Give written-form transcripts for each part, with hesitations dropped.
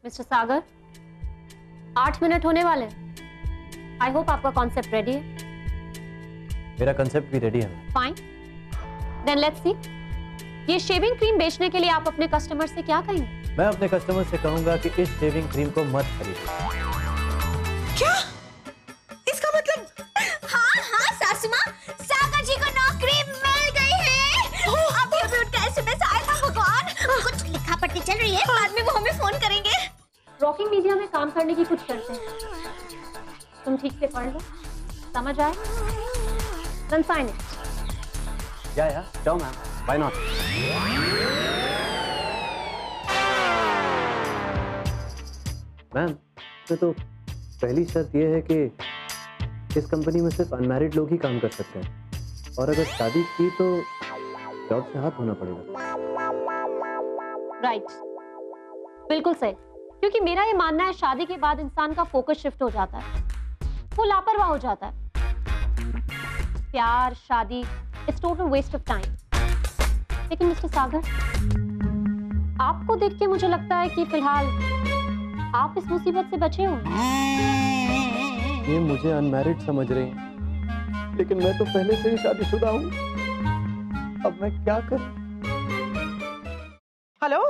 Mister सागर, 8 minute होने वाले। I hope आपका कॉन्सेप्ट रेडी है। मेरा कॉन्सेप्ट भी रेडी है। Fine, then let's see. ये शेविंग क्रीम बेचने के लिए आप अपने कस्टमर से क्या कहेंगे? मैं अपने कस्टमर से कहूंगा कि इस शेविंग क्रीम को मत खरीदो। क्या? इसका मतलब? हाँ सासू माँ, सागर जी को नौकरी मिल गई है। अभी उनका एसएमएस आया था। भगवान, कुछ लिखा पढ़ती चल रही है, बाद में वो हमें फोन करेंगे। रॉकिंग मीडिया में काम करने की कुछ शर्तें हैं, तुम ठीक से पढ़ लो, समझ आए? Then sign it. या जाओ मैम, व्हाई नॉट। मैम, तो पहली शर्त यह है कि इस कंपनी में सिर्फ अनमैरिड लोग ही काम कर सकते हैं, और अगर शादी की तो जॉब से हाथ धोना पड़ेगा। राइट, बिल्कुल सही। क्योंकि मेरा ये मानना है शादी के बाद इंसान का फोकस शिफ्ट हो जाता है, वो लापरवाह हो जाता है। प्यार, शादी, it's total waste of time. लेकिन मिस्टर सागर, आपको देख के मुझे लगता है कि फिलहाल आप इस मुसीबत से बचे हो। ये मुझे अनमैरिड समझ रही हैं, लेकिन मैं तो पहले से ही शादीशुदा हूँ। अब मैं क्या करूँ? हेलो,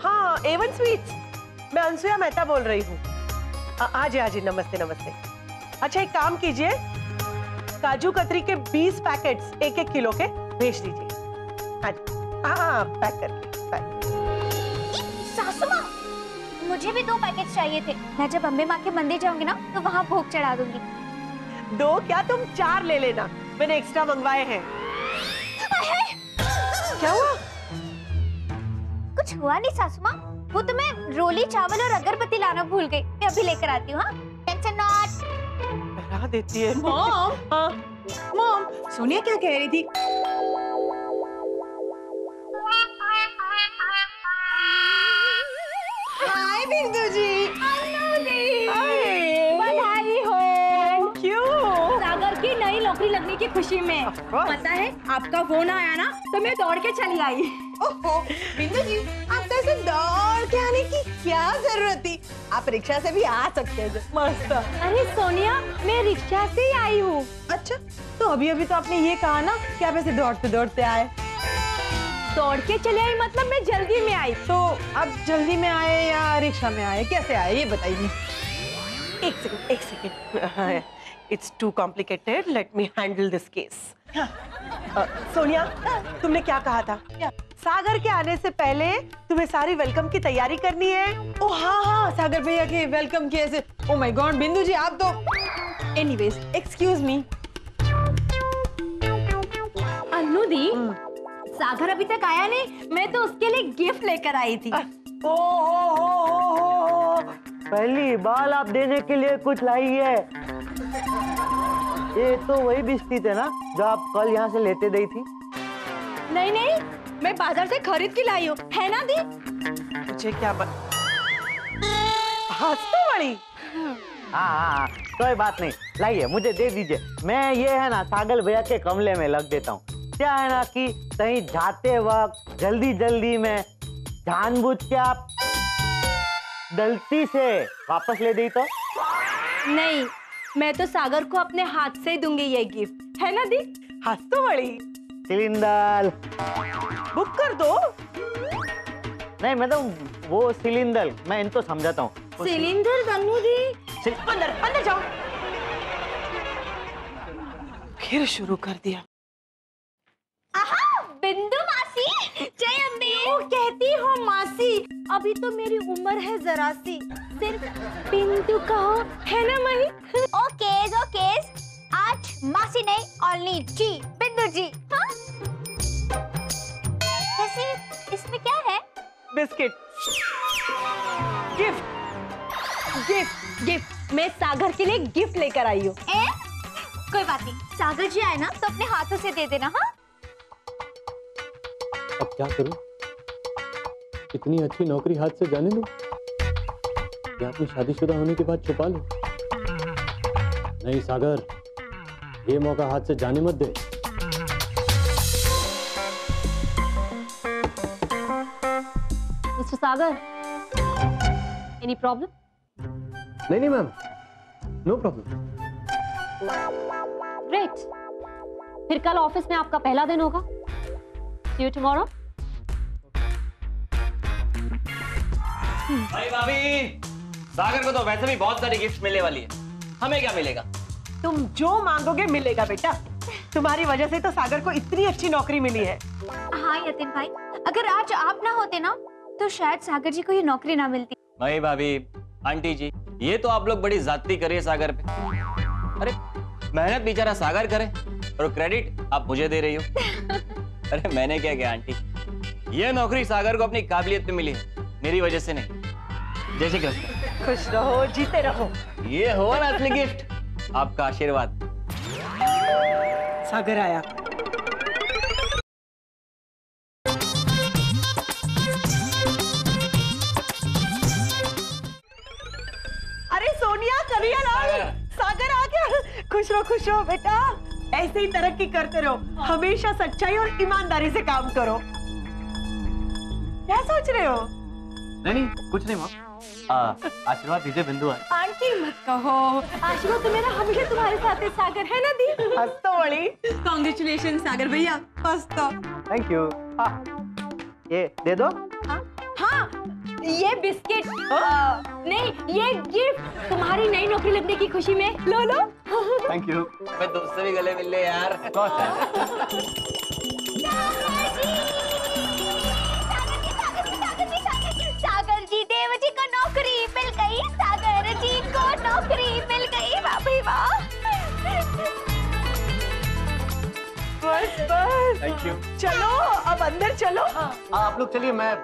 हाँ A1 स्वीट्स, मैं अनसुया मेहता बोल रही हूँ। आजी नमस्ते नमस्ते। अच्छा एक काम कीजिए, काजू कतरी के 20 पैकेट्स 1-1 किलो के भेज दीजिए। हाँ पैक करके पैक। सासू माँ, मुझे भी 2 पैकेट चाहिए थे। मैं जब अम्बे माँ के मंदिर जाऊंगी ना तो वहाँ भोग चढ़ा दूंगी। 2 क्या, तुम 4 ले लेना, मैंने एक्स्ट्रा मंगवाए हैं। क्या हुआ? कुछ हुआ नहीं सासू माँ, वो तो मैं रोली चावल और अगरबत्ती लाना भूल गई। मैं अभी लेकर आती हूँ। हाँ, टेंशन नॉट। डरा देती है। मॉम, हाँ मॉम, सोनिया क्या कह रही थी? हाय बिंदु जी। बधाई हो। Thank you. सागर की नई नौकरी लगने की खुशी में। पता है आपका फोन आया ना तो मैं दौड़ के चली आई। ओहो बिंदु जी, आपको ऐसे दौड़ के आने की क्या जरूरत थी? आप रिक्शा से भी आ सकते थे। मस्त। अरे सोनिया, मैं रिक्शा से ही आई हूँ। अच्छा, तो अभी अभी तो आपने ये कहा ना कि आप ऐसे दौड़ते दौड़ते आए। दौड़ के चले आई मतलब मैं जल्दी में आई। तो आप जल्दी में आए या रिक्शा में आए, कैसे आए ये बताइए। एक second. It's too complicated, let me handle this case. Sonia, तुमने क्या कहा था? सागर के आने से पहले तुम्हें सारी वेलकम की तैयारी करनी है। ओ हाँ, सागर भैया के वेलकम की ऐसे। ओ माय गॉड बिंदु जी, आप तो। Anyways, excuse me. Annu di, Sagar अभी तक आया नहीं, मैं तो उसके लिए गिफ्ट लेकर आई थी। ओ पहली बार आप देने के लिए कुछ लाई है। ये तो वही बिस्किट है ना जो आप कल यहाँ से लेते गई थी? नहीं नहीं, मैं बाजार से खरीद के लाई हूँ, है ना दी? मुझे क्या हंसने वाली? हाँ, कोई बात नहीं, लाइए मुझे दे दीजिए। मैं ये है ना सागर भैया के कमरे में लग देता हूँ। क्या है ना कि कहीं जाते वक्त जल्दी में जानबूझ के आप गलती से वापस ले दी तो? नहीं, मैं तो सागर को अपने हाथ से ही दूंगी ये गिफ्ट, है ना दी? हंसने वाली। सिलिंडर बुक कर दो। नहीं मतलब वो सिलिंडर, मैं इनको समझाता हूँ। सिलिंडर गन्नू दी। अंदर जाओ। फिर शुरू कर दिया। बिंदु मासी, जय अम्बे। कहती हो मासी, अभी तो मेरी उम्र है जरा सी, सिर्फ बिंदु कहो, है ना मही? ओकेज, आज मासी नहीं, ओनली जी, बिंदु जी। हाँ? वैसे इसमें क्या है? बिस्किट। गिफ्ट। मैं सागर के लिए गिफ्ट लेकर आई हूँ। कोई बात नहीं, सागर जी आए ना तो अपने हाथों से दे देना। हाँ, अब क्या करूं? इतनी अच्छी नौकरी हाथ से जाने दूं या अपनी शादीशुदा होने के बाद छुपा लूं? नहीं सागर, ये मौका हाथ से जाने मत दे। मिस्टर सागर, एनी प्रॉब्लम? नहीं मैम, नो प्रॉब्लम। ग्रेट, फिर कल ऑफिस में आपका पहला दिन होगा। सी यू टुमारो। भाई भाभी, सागर को तो वैसे भी बहुत सारी गिफ्ट मिलने वाली है, हमें क्या मिलेगा? तुम जो मांगोगे मिलेगा बेटा। तुम्हारी वजह से तो सागर को इतनी अच्छी नौकरी मिली है। हाँ यतिन भाई, अगर आज आप ना होते ना तो शायद सागर जी को ये नौकरी ना मिलती। भाई भाभी, आंटी जी, ये तो आप लोग बड़ी ज्यादती करिए सागर पे। अरे मेहनत बेचारा सागर करे और क्रेडिट आप मुझे दे रही हो। अरे मैंने क्या किया आंटी, ये नौकरी सागर को अपनी काबिलियत पे मिली है, मेरी वजह से नहीं। जय श्री कृष्ण। खुश रहो, जीते रहो। ये हो ना असली गिफ्ट, आपका आशीर्वाद। सागर आया। अरे सोनिया, करियर लाल, सागर आ गया। खुश रहो बेटा। ऐसे ही तरक्की करते रहो, हमेशा सच्चाई और ईमानदारी से काम करो। क्या सोच रहे हो? नहीं कुछ नहीं माँ। आशीर्वाद दीजिए बिंदु। आंटी मत कहो, आशीर्वाद तो मेरा हमेशा तुम्हारे साथ है सागर, है ना दी? हंसतो बड़ी। कांग्रेचुलेशन सागर भैया, हंसतो। Thank you. ये दे दो। हाँ, ये बिस्किट नहीं, ये गिफ्ट तुम्हारी नई नौकरी लगने की खुशी में। लो लो। Thank you. मैं तुमसे भी गले मिल ले यार। सागर जी, देव जी को नौकरी मिल गई। सागर जी को नौकरी मिल गई। वाह भाई वाह। बस। Thank you. चलो अब अंदर चलो। आप लोग चलिए, मैं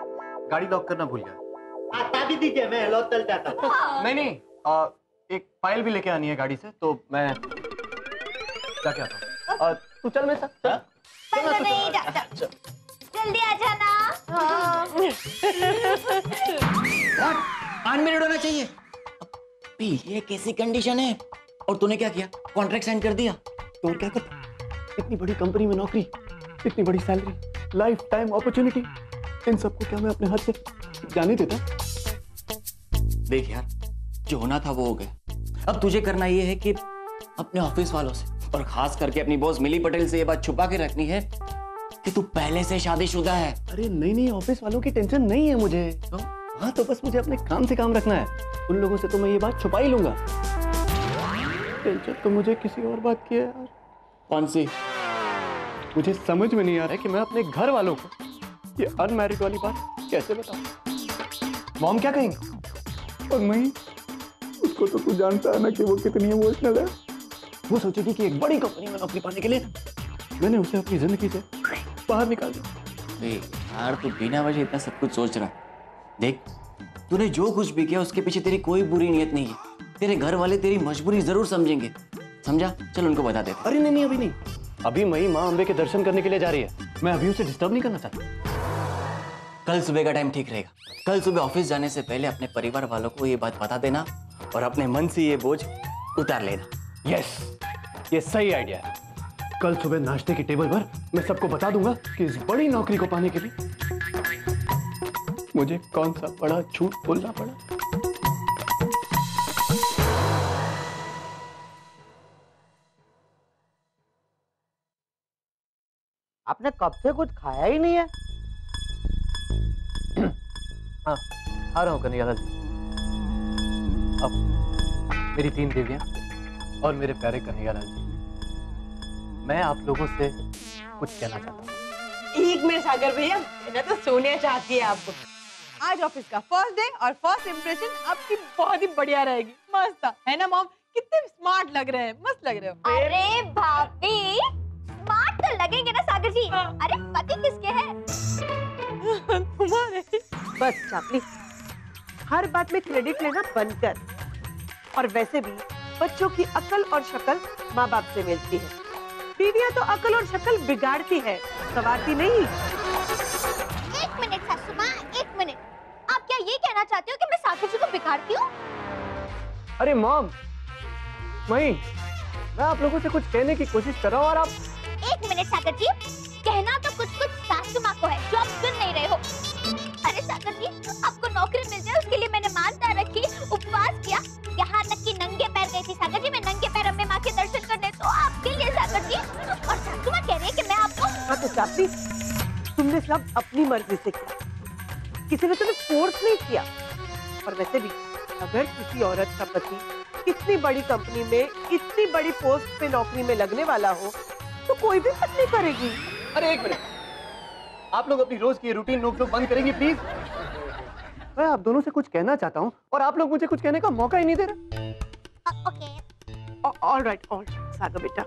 गाड़ी लॉक करना भूल गया। चाबी दीजिए, मैं लॉक चल जाता हूँ। नहीं, एक फाइल भी लेके आनी है गाड़ी से, तो मैं जाके आता हूँ। तू चल मेरे साथ। नहीं जाता, जल्दी आ जाना। 8 मिनट होना चाहिए। अभी ये कैसी कंडीशन है? और तूने क्या किया? कॉन्ट्रैक्ट साइन कर दिया? तो और क्या करता? इतनी बड़ी कंपनी में नौकरी, इतनी बड़ी सैलरी, लाइफ टाइम अपॉर्चुनिटी, इन सबको क्या मैं अपने हाथ से जाने देता? देख यार, जो होना था वो हो गया। अब तुझे करना ये है कि अपने ऑफिस वालों से और खास करके अपनी बॉस मिली पटेल से ये बात छुपा के रखनी है कि तू पहले से शादीशुदा है। अरे नहीं, ऑफिस वालों की टेंशन नहीं है मुझे। तो? हाँ, तो बस मुझे अपने काम से काम रखना है। उन लोगों से तो मैं ये बात छुपा ही लूंगा। टेंशन तो मुझे किसी और बात की है यार। कौन सी? मुझे समझ में नहीं आ रहा है कि मैं अपने घर वालों को ये अनमैरिड वाली बात कैसे बताऊं। मॉम क्या कहेंगे? और मैं, उसको तो तू जानता है ना कि वो कितनी इमोशनल है। वो सोचेगी कि एक बड़ी कंपनी में नौकरी पाने के लिए मैंने उसे अपनी जिंदगी से बाहर निकाल दिया। यार तू बिना वजह इतना सब कुछ सोच रहा है। देख, तूने जो कुछ भी किया उसके पीछे तेरी कोई बुरी नीयत नहीं है। तेरे घर वाले तेरी मजबूरी जरूर समझेंगे, समझा? चल उनको बता दे। अरे नहीं, अभी नहीं। अभी मई माँ अम्बे के दर्शन करने के लिए जा रही है। मैं अभी उसे डिस्टर्ब नहीं करना चाहता। कल सुबह का टाइम ठीक रहेगा। कल सुबह ऑफिस जाने से पहले अपने परिवार वालों को ये बात बता देना और अपने मन से ये बोझ उतार लेना। यस, ये सही आइडिया है। कल सुबह नाश्ते की टेबल पर मैं सबको बता दूंगा कि इस बड़ी नौकरी को पाने के लिए मुझे कौन सा बड़ा झूठ बोलना पड़ा। आपने कब से कुछ खाया ही नहीं है। हाँ, आ रहा हूँ कन्हैया लाल जी। अब मेरी 3 देवियां और मेरे प्यारे कन्हैया लाल जी, मैं आप लोगों से कुछ कहना चाहता हूँ। एक मिनट सागर भैया, मैंने तो सोनिया चाहती है आपको। आज ऑफिस का फर्स्ट डे और फर्स्ट इंप्रेशन आपकी बहुत ही बढ़िया रहेगी। मस्त है ना मॉम? कितने स्मार्ट लग रहे हैं, मस्त लग रहे हो। अरे भाभी, स्मार्ट तो लगेंगे ना सागर जी। अरे पति किसके हैं? तुम्हारे। बस चापली, हर बात में क्रेडिट लेना बंद कर। और वैसे भी बच्चों की अकल और शक्ल माँ बाप से मिलती है। बीवियां तो अकल और शक्ल बिगाड़ती है, संवारती नहीं। एक मिनट सासू माँ, एक मिनट। आप क्या ये कहना चाहते हो कि मैं सागर जी को बिगाड़ती हूँ? अरे मॉम, मैं आप लोगों से कुछ कहने की कोशिश कर रहा हूँ और आप। एक मिनट सागर जी, कहना तो कुछ सासू माँ को है जो आप सुन नहीं रहे हो। अरे सागर जी, आपको नौकरी मिल जाए उसके लिए मैंने मानता रखी तुमने सब अपनी मर्जी से किया, किसी ने तुम्हें फोर्स नहीं किया। और वैसे भी अगर किसी औरत का पति इतनी बड़ी कंपनी में इतनी बड़ी पोस्ट पे नौकरी में लगने वाला हो तो कोई भी मत नहीं करेगी। अरे एक मिनट, आप लोग अपनी रोज की रूटीन नोक-झोंक बंद करेंगे प्लीज? मैं आप दोनों से कुछ कहना चाहता हूँ और आप लोग मुझे कुछ कहने का मौका ही नहीं दे रहे। ओके। ऑल राइट सागर बेटा,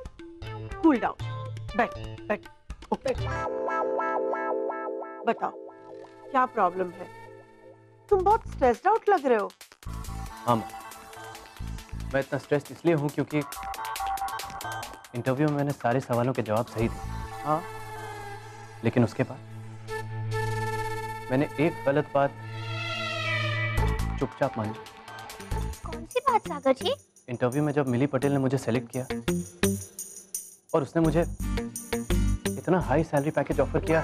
कूल डाउन, बैठ बैठ। बताओ क्या प्रॉब्लम है? तुम बहुत स्ट्रेस्ड आउट लग रहे हो। हाँ मैं इतना स्ट्रेस्ड इसलिए हूँ क्योंकि इंटरव्यू में मैंने सारे सवालों के जवाब सही दिए। हाँ, लेकिन उसके बाद मैंने एक गलत बात चुपचाप मानी। कौन सी बात सागर जी? इंटरव्यू में जब मिली पटेल ने मुझे सेलेक्ट किया और उसने मुझे इतना हाई सैलरी पैकेज ऑफर किया,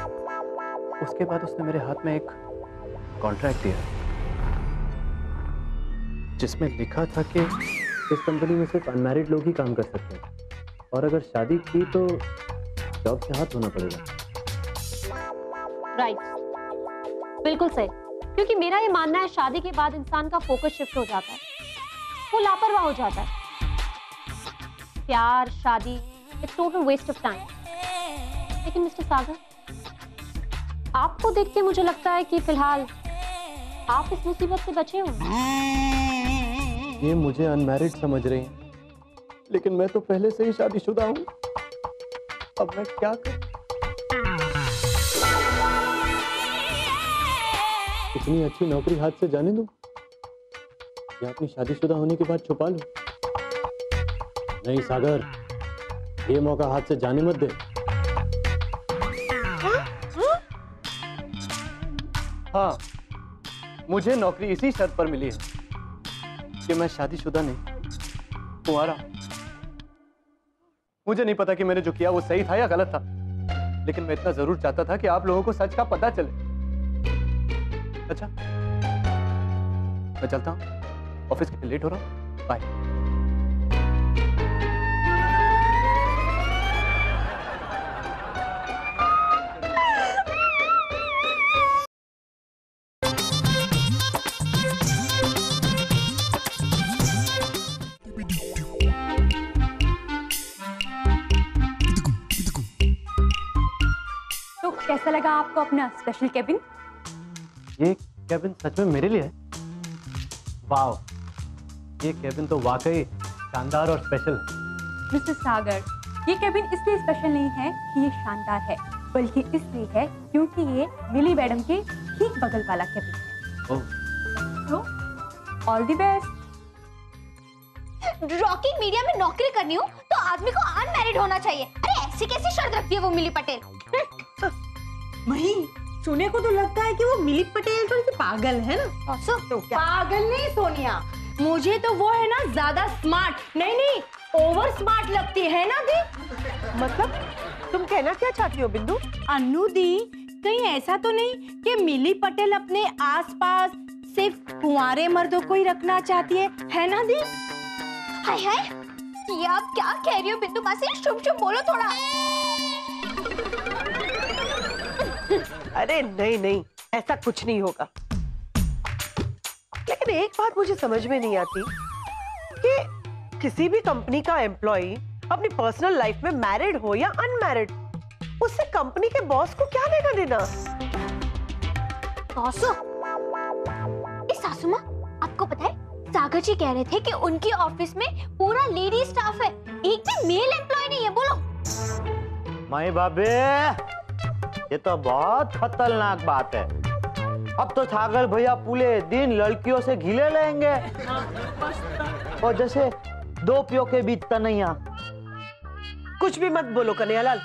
उसके बाद उसने मेरे हाथ में एक कॉन्ट्रैक्ट दिया जिसमें लिखा था कि इस कंपनी में सिर्फ अनमैरिड लोग ही काम कर सकते हैं और अगर शादी की तो जॉब से हाथ धोना पड़ेगा। राइट, बिल्कुल सही। क्योंकि मेरा ये मानना है शादी के बाद इंसान का फोकस शिफ्ट हो जाता है, वो लापरवाह हो जाता है। प्यार, शादी, it's total waste of time. लेकिन मिस्टर सागर, आपको देख के मुझे लगता है कि फिलहाल आप इस मुसीबत से बचे हो। ये मुझे अनमैरिड समझ रही हैं, लेकिन मैं तो पहले से ही शादीशुदा हूँ। अब मैं क्या करूं? इतनी अच्छी नौकरी हाथ से जाने दूं या अपनी शादीशुदा होने के बाद छुपा लूं? नहीं सागर, ये मौका हाथ से जाने मत दे। हाँ, मुझे नौकरी इसी शर्त पर मिली है कि मैं शादीशुदा नहीं, कुंवारा। मुझे नहीं पता कि मैंने जो किया वो सही था या गलत था, लेकिन मैं इतना जरूर चाहता था कि आप लोगों को सच का पता चले। अच्छा, मैं चलता हूँ, ऑफिस के लिए लेट हो रहा हूँ। बाय। तो कैसा लगा आपको अपना स्पेशल केबिन? ये केबिन सच में मेरे लिए है? वाह, ये केबिन तो वाकई शानदार और स्पेशल है। मिस्टर सागर, ये केबिन इसलिए स्पेशल नहीं है कि ये शानदार है, बल्कि इसलिए है क्योंकि ये मिली मैडम के ठीक बगल वाला केबिन है। तो all the best. Rocking media में नौकरी करनी हो तो आदमी को अनमैरिड होना चाहिए। अरे ऐसी कैसी शर्त रखती है वो मिली पटेल? वही सुने को तो लगता है कि वो मिली पटेल थोड़ी सी पागल है ना। तो क्या? पागल नहीं सोनिया, मुझे तो वो है ना ज्यादा स्मार्ट, नहीं ओवर स्मार्ट लगती है ना दी। मतलब तुम कहना क्या चाहती हो बिंदु? अन्नू दी, कहीं ऐसा तो नहीं कि मिली पटेल अपने आसपास सिर्फ कुंवारे मर्दों को ही रखना चाहती है ना दी? हाय हाय, ये आप क्या कह रही हो बिंदु मासी? शुभ शुभ बोलो थोड़ा। अरे नहीं, ऐसा कुछ नहीं होगा। लेकिन एक बात मुझे समझ में नहीं आती कि किसी भी कंपनी का एम्प्लॉय अपनी पर्सनल लाइफ में मैरिड हो या अनमैरिड, उससे कंपनी के बॉस को क्या लेना देना? बॉसो, सासू माँ, आपको पता है सागर जी कह रहे थे कि उनकी ऑफिस में पूरा लेडी स्टाफ है, एक भी मेल एम्प्लॉय नहीं है। बोलो। माई बाबे, ये तो बहुत खतरनाक बात है। अब तो सागर भैया पूरे दिन लड़कियों से घिले रहेंगे और जैसे दो पियों के बीच तनैया। कुछ भी मत बोलो कन्हैयालाल,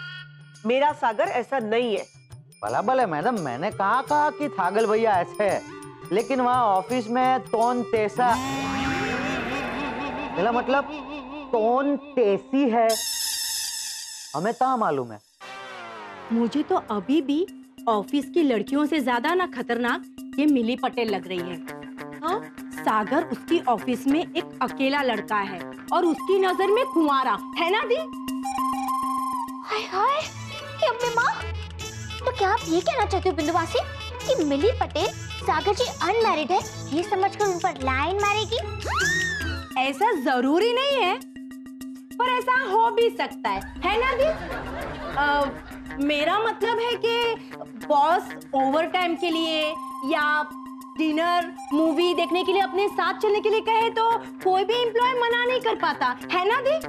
मेरा सागर ऐसा नहीं है। भला भले मैडम, मैंने कहा कि सागर भैया ऐसे है, लेकिन वहाँ ऑफिस में टोन तैसा, मेरा मतलब टोन तैसी है, हमें तो मालूम है। मुझे तो अभी भी ऑफिस की लड़कियों से ज्यादा ना खतरनाक ये मिली पटेल लग रही है। हाँ, सागर उसकी ऑफिस में एक अकेला लड़का है और उसकी नजर में कुंवारा है ना दी? हाय हाय, ये अम्मे माँ, तो क्या आप ये कहना चाहते हो बिंदुवासी कि मिली पटेल सागर जी अनमैरिड है, ये समझकर उन पर लाइन मारेगी? ऐसा जरूरी नहीं है, पर ऐसा हो भी सकता है ना दी? मेरा मतलब है कि बॉस ओवर टाइम के लिए या डिनर मूवी देखने के लिए अपने साथ चलने के लिए कहे तो कोई भी एम्प्लॉय मना नहीं कर पाता, है ना दी?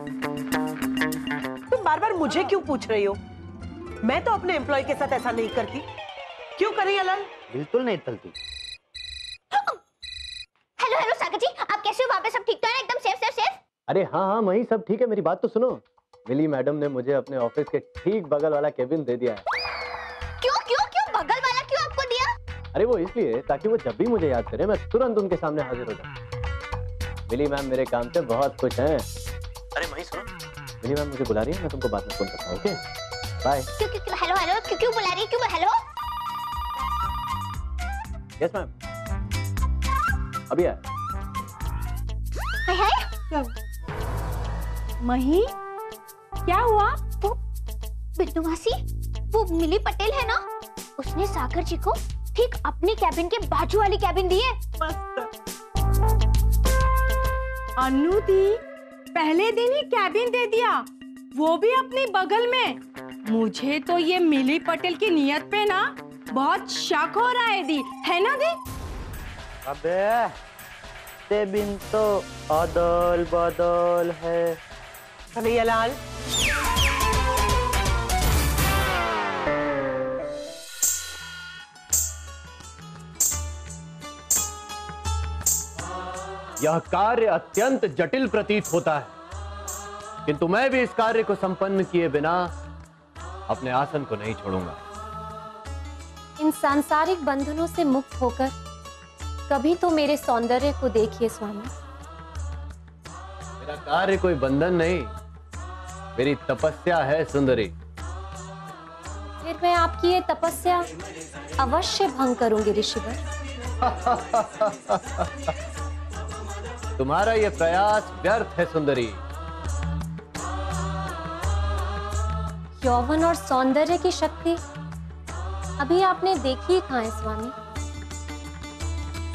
तुम बार बार मुझे क्यों पूछ रही हो? मैं तो अपने एम्प्लॉय के साथ ऐसा नहीं करती। क्यों करी अलाल? बिल्कुल नहीं चलती। हेलो हेलो सागर जी, आप कैसे हो? वहाँ पे सब ठीक तो है ना? एकदम सेफ सेफ सेफ? अरे हाँ हाँ वही सब ठीक है, मेरी बात तो सुनो। मिली मैडम ने मुझे अपने ऑफिस के ठीक बगल वाला केबिन दे दिया है। क्यों क्यों क्यों बगल वाला क्यों आपको दिया? अरे वो इसलिए ताकि वो जब भी मुझे याद करे मैं तुरंत उनके सामने हाजिर हो जाऊं। मिली मैम मेरे काम से बहुत खुश हैं। अरे वही सुनो, मिली मैम मुझे बुला रही है, मैं तुमको बाद में फोन करता हूँ। Okay bye. क्यों क्यों क्यों हेलो हेलो क्यों क्यों बुला रही है? क्यों हेलो? यस मैम, अभी आया। हाय हाय मही, क्या हुआ? वो बिंदुवासी, वो मिली पटेल है ना, उसने सागर जी को ठीक अपनी कैबिन के बाजू वाली कैबिन दी है। अनु दी, पहले दिन ही कैबिन दे दिया, वो भी अपनी बगल में। मुझे तो ये मिली पटेल की नियत पे ना बहुत शक हो रहा है दी, है ना दी? अबे ते बिन तो अदल बदल है। कन्हैयालाल, यह कार्य अत्यंत जटिल प्रतीत होता है, किंतु मैं भी इस कार्य को संपन्न किए बिना अपने आसन को नहीं छोड़ूंगा। इन सांसारिक बंधनों से मुक्त होकर कभी तो मेरे सौंदर्य को देखिए स्वामी। मेरा कार्य कोई बंधन नहीं, मेरी तपस्या है सुंदरी। फिर मैं आपकी ये तपस्या अवश्य भंग करूंगी ऋषिवर। तुम्हारा ये प्रयास व्यर्थ है सुंदरी। यौवन और सौंदर्य की शक्ति अभी आपने देखी ही कहाँ है स्वामी?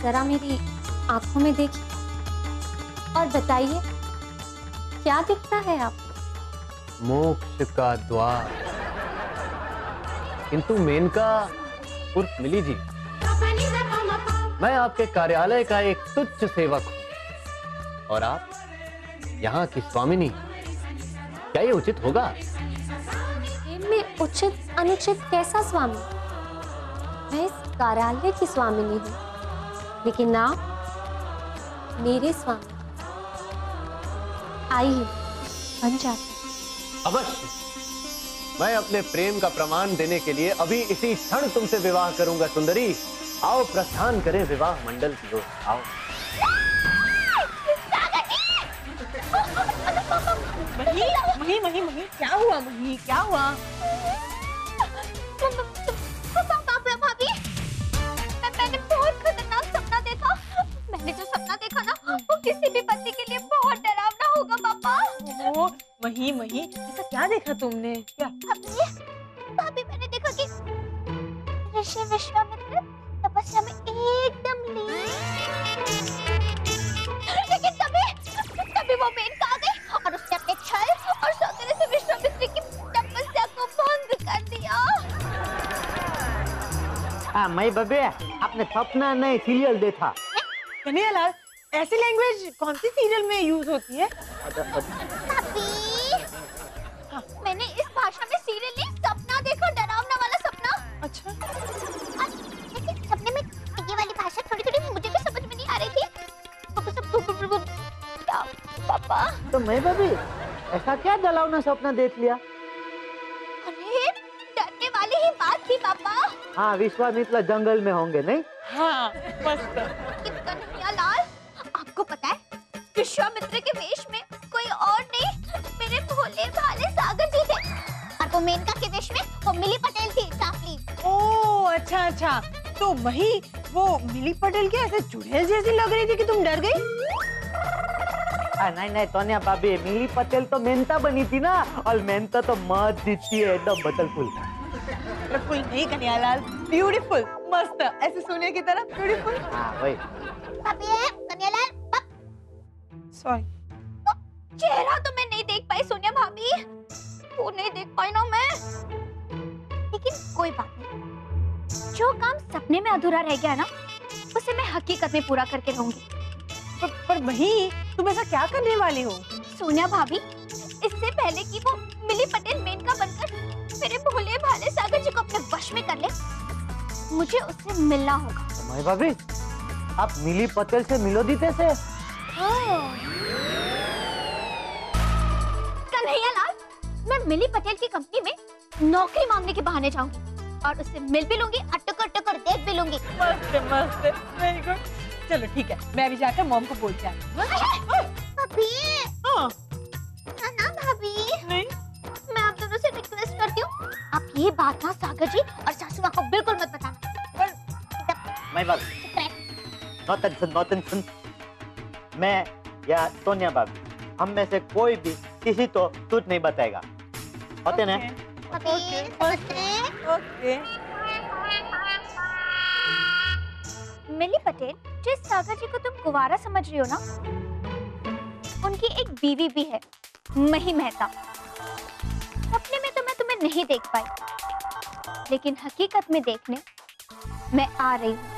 जरा मेरी आंखों में देखिए और बताइए क्या दिखता है आपको? मोक्ष का द्वार। किंतु मेनका उर्फ मिली जी, मैं आपके कार्यालय का एक तुच्छ सेवक हूं और आप यहाँ की स्वामिनी। क्या ये उचित होगा? प्रेम में उचित अनुचित कैसा स्वामी? मैं इस कार्यालय की स्वामिनी हूँ, लेकिन आप मेरे स्वामी। आइए बन जाते। अवश्य, मैं अपने प्रेम का प्रमाण देने के लिए अभी इसी क्षण तुमसे विवाह करूंगा सुंदरी। आओ प्रस्थान करें विवाह मंडल की ओर। आओ। मही मही मही, क्या हुआ मही, क्या हुआ? भाभी, मैंने बहुत खतरनाक सपना देखा। मैंने जो सपना देखा ना, वो किसी भी पति के लिए बहुत डरावना होगा पापा। ओ मही मही, ऐसा क्या देखा तुमने? क्या? भाभी मैंने देखा कि ऋषि विश्वामित्र तपस्या में एकदम लीन, लेकिन तभी वो मेनका आ गई और उसने अपने छल और सौंदर्य से विश्वामित्र की तपस्या को भंग कर दिया। हाँ मई बबे, आपने सपना नहीं सीरियल देखा। कन्हैयालाल, ऐसी लैंग्वेज कौन सी सीरियल में यूज होती है? भाभी, मैंने इस भाषा में सीरियल नहीं, सपना देखा, डरावना वाला सपना। अच्छा, लेकिन सपने में ये वाली भाषा थोड़ी मुझे भी समझ में नहीं आ रही थी। क्या पापा? तो मैं बबे, ऐसा क्या डरावना सपना देख लिया? अरे डरने वाली ही बात थी पापा। हाँ, विश्वामित्र जंगल में होंगे नहीं? हाँ मस्त। कन्हैयालाल, आपको पता है विश्वामित्र के वेश में कोई और नहीं, मेरे भोले भाले सागर जी थे, और वो मेनका के वेश में वो मिली पटेल थी, साफली। ओ अच्छा, तो वही वो मिली पटेल के ऐसे चुड़ैल जैसी लग रही थी कि तुम डर गई? नहीं तोनिया भाभी, मिली पटेल तो मेनता बनी थी ना, और मेनता तो मत जीतती है एकदम बदल फुल। वंडरफुल नहीं कन्हैयालाल, ब्यूटीफुल, मस्त, ऐसे सोने की तरह ब्यूटीफुल। हाँ वही। भाभी कन्हैयालाल, सॉरी। चेहरा तो मैं नहीं देख पाई सोनिया भाभी, वो नहीं देख पाई ना मैं, लेकिन कोई बात नहीं, जो काम सपने में अधूरा रह गया ना उसे मैं हकीकत में पूरा करके रहूंगी। पर वही तुम ऐसा क्या करने वाली हो? सोनिया भाभी, इससे पहले कि वो मिली पटेल मेनका बनकर मेरे भोले भाले सागर जी को अपने वश में कर ले, मुझे उससे मिलना होगा। माई भाभी, आप मिली पटेल से मिलो दीते से? कन्हैयालाल, मैं मिली पटेल की कंपनी में नौकरी मांगने के बहाने जाऊंगी और उससे मिल भी लूंगी और टुकर टुकर देख भी लूंगी। मस्त मस्त, वेरी गुड। चलो ठीक है, मैं भी जाकर मॉम को बोलती हूँ। भाभी, हाँ। ना भाभी, नहीं, मैं आप दोनों से रिक्वेस्ट करती हूँ, आप ये बात ना सागर जी और सासू माँ को बिल्कुल मत बताना। माई भाभी, नौतन, मैं या सोनिया भाभी, हम में से कोई भी किसी तो तुझ नहीं बताएगा, होते ना? भाभी, नमस्ते। ओके। मिली पटेल, जिस सागर जी को तुम कुंवारा समझ रही हो ना, उनकी एक बीवी भी है, मही मेहता। सपने में तो मैं तुम्हें नहीं देख पाई, लेकिन हकीकत में देखने मैं आ रही हूँ।